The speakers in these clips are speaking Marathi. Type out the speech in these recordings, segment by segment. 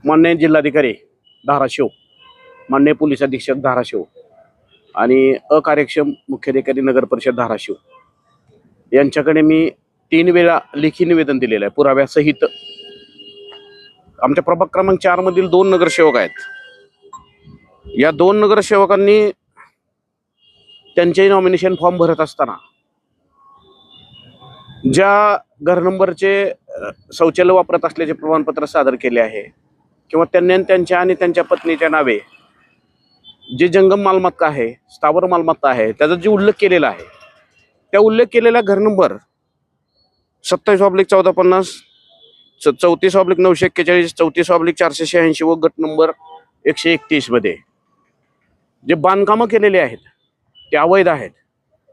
माननीय जिल्हाधिकारी धाराशिव, माननीय पोलीस अधीक्षक धाराशिव आणि अकार्यक्षम मुख्याधिकारी नगर परिषद धाराशिव यांच्याकडे मी 3 वेळा लेखी निवेदन दिलेलं आहे पुराव्यासहित. आमच्या प्रभाग क्रमांक 4 मधील 2 नगरसेवक आहेत. या 2 नगरसेवकांनी त्यांचे नॉमिनेशन फॉर्म भरत असताना ज्या घर नंबरचे शौचालय वापरत असल्याचे प्रमाणपत्र सादर केले आहे किंवा त्यांनी त्यांच्या आणि त्यांच्या पत्नीच्या नावे जे जंगम मालमत्ता आहे, स्थावर मालमत्ता आहे, त्याचा जे उल्लेख केलेला आहे, त्या उल्लेख केलेला घर नंबर 27/1450, 34/941, 34/486 व गट नंबर 131 मध्ये जे बांधकामं केलेले आहेत ते अवैध आहेत.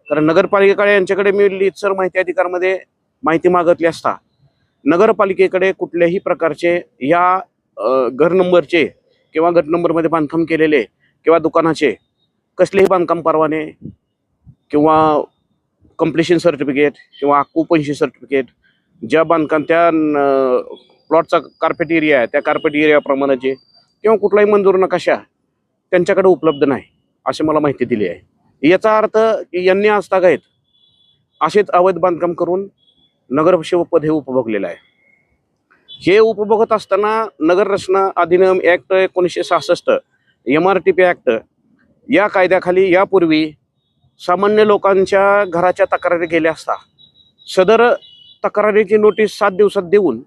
कारण नगरपालिकेकडे यांच्याकडे मी लीडसर माहिती अधिकारमध्ये माहिती मागितली असता नगरपालिकेकडे कुठल्याही प्रकारचे या घर नंबरचे किंवा गट नंबरमध्ये बांधकाम केलेले किंवा दुकानाचे कसलेही बांधकाम परवाने किंवा कंप्लिशन सर्टिफिकेट किंवा ऑक्युपन्सी सर्टिफिकेट, ज्या बांधकाम त्या प्लॉटचा कार्पेट एरिया आहे त्या कार्पेट एरियाप्रमाणेचे किंवा कुठलाही मंजूर नकाशा त्यांच्याकडे उपलब्ध नाही अशी मला माहिती दिली आहे. याचा अर्थ यांनी आजतागायत असेच अवैध बांधकाम करून नगरसेवक पद हे उपभोगलेलं आहे. हे उपभोगत असताना नगर रचना अधिनियम ॲक्ट 1966, MRTP ॲक्ट या कायद्याखाली यापूर्वी सामान्य लोकांच्या घराच्या तक्रारी गेल्या असता सदर तक्रारीची नोटीस 7 दिवसात देऊन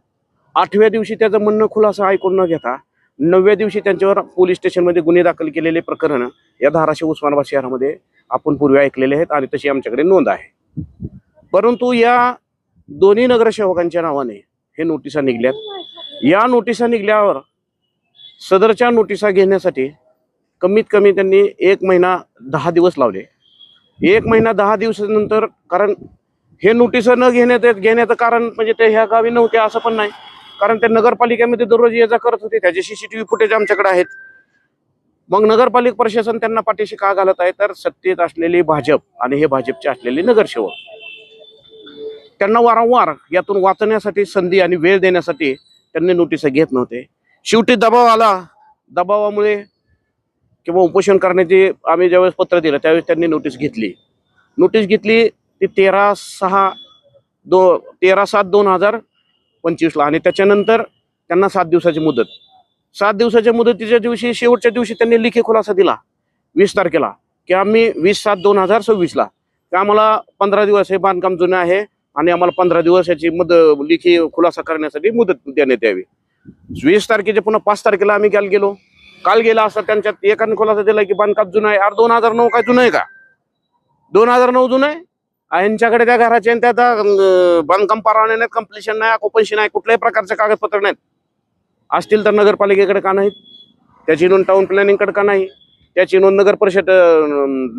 8व्या दिवशी त्याचं म्हणणं खुलासा ऐकून न घेता 9व्या दिवशी त्यांच्यावर पोलीस स्टेशनमध्ये गुन्हे दाखल केलेले प्रकरण या धाराशिव उस्मानाबाद शहरामध्ये आपण पूर्वी ऐकलेले आहेत आणि तशी आमच्याकडे नोंद आहे. परंतु या दोन्ही नगरसेवकांच्या नावाने हे नोटिसा निघल्यात. या नोटिसा निघल्यावर सदरच्या नोटिसा घेण्यासाठी कमीत कमी त्यांनी 1 महिना 10 दिवस लावले. 1 महिना 10 दिवसानंतर, कारण हे नोटिसा न घेण्याचं कारण म्हणजे ते ह्या गावी नव्हते असं पण नाही, कारण ते नगरपालिकेमध्ये दररोज ये जा करत होते, त्याचे CCTV फुटेज आमच्याकडे आहेत. मग नगरपालिका प्रशासन त्यांना पाठीशी का घालत आहे, तर सत्तेत असलेली भाजप आणि हे भाजपचे असलेले नगरसेवक त्यांना वारंवार यातून वाचण्यासाठी संधी आणि वेळ देण्यासाठी त्यांनी नोटीस घेत नव्हते. शेवटी दबाव आला. दबावामुळे किंवा उपोषण करण्याचे आम्ही ज्यावेळेस पत्र दिलं त्यावेळेस त्यांनी नोटीस घेतली. ती 13/7/2025 आणि त्याच्यानंतर त्यांना 7 दिवसाची मुदत. 7 दिवसाच्या मुदतीच्या दिवशी शेवटच्या दिवशी त्यांनी लेखी खुलासा दिला 20 तारखेला की आम्ही 20/7/2026 की आम्हाला 15 दिवस हे बांधकाम जुनं आहे आणि आम्हाला 15 दिवस याची लेखी खुलासा करण्यासाठी मुदत देण्यात यावी. 20 तारखेचे पुन्हा 5 तारखेला आम्ही काल गेला असता त्यांच्यात एकाने खुलासा दिला की बांधकाम जुनं आहे. 2009 काय जुनं आहे का? 2009 जुनं आहे. यांच्याकडे त्या घराचे त्या बांधकाम परवाने नाहीत, कंप्लिशन नाही, ऑक्युपन्सी नाही, कुठल्याही प्रकारचे कागदपत्र नाहीत. असतील तर नगरपालिकेकडे का नाहीत? त्याची नोंद टाउन प्लॅनिंगकडे का नाही? त्याची नोंद नगर परिषद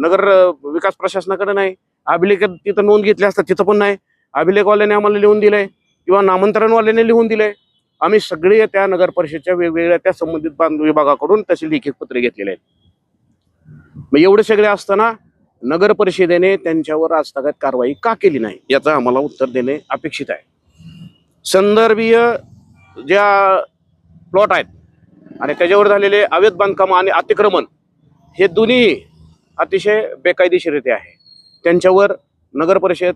नगर विकास प्रशासनाकडे नाही. अभिलेख तिथं नोंद घेतली असतात तिथं पण नाही. अभिलेखवाल्याने आम्हाला लिहून दिलंय किंवा नामांतरणवाल्याने लिहून दिलंय. आम्ही सगळे त्या नगर परिषदेच्या वेगवेगळ्या त्या संबंधित बांधकाम विभागाकडून तशी लिखित पत्रे घेतलेले आहेत. मग एवढे सगळे असताना नगर परिषदेने त्यांच्यावर आजतागायत कारवाई का केली नाही याचं आम्हाला उत्तर देणे अपेक्षित आहे. संदर्भीय ज्या प्लॉट आहेत आणि त्याच्यावर झालेले अवैध बांधकाम आणि अतिक्रमण हे दोन्ही अतिशय बेकायदेशीरित्या आहे. त्यांच्यावर नगर परिषद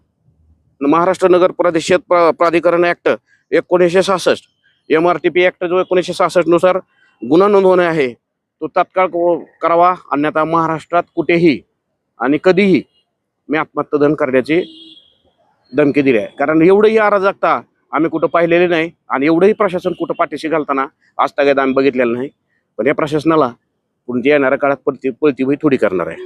महाराष्ट्र नगर परिषद प्राधिकरण ॲक्ट 1966, MRTP ॲक्ट जो 1966 नुसार गुन्हा नोंदवणे आहे तो तात्काळ करावा, अन्यथा महाराष्ट्रात कुठेही आणि कधीही मी आत्महत्या करण्याची धमकी दिली आहे. कारण एवढंही अराजकता आम्ही कुठं पाहिलेली नाही आणि एवढंही प्रशासन कुठं पाठीशी घालताना आजतागायत आम्ही बघितलेलं नाही. पण या प्रशासनाला पुढे येणाऱ्या काळात पळती थोडी करणार आहे.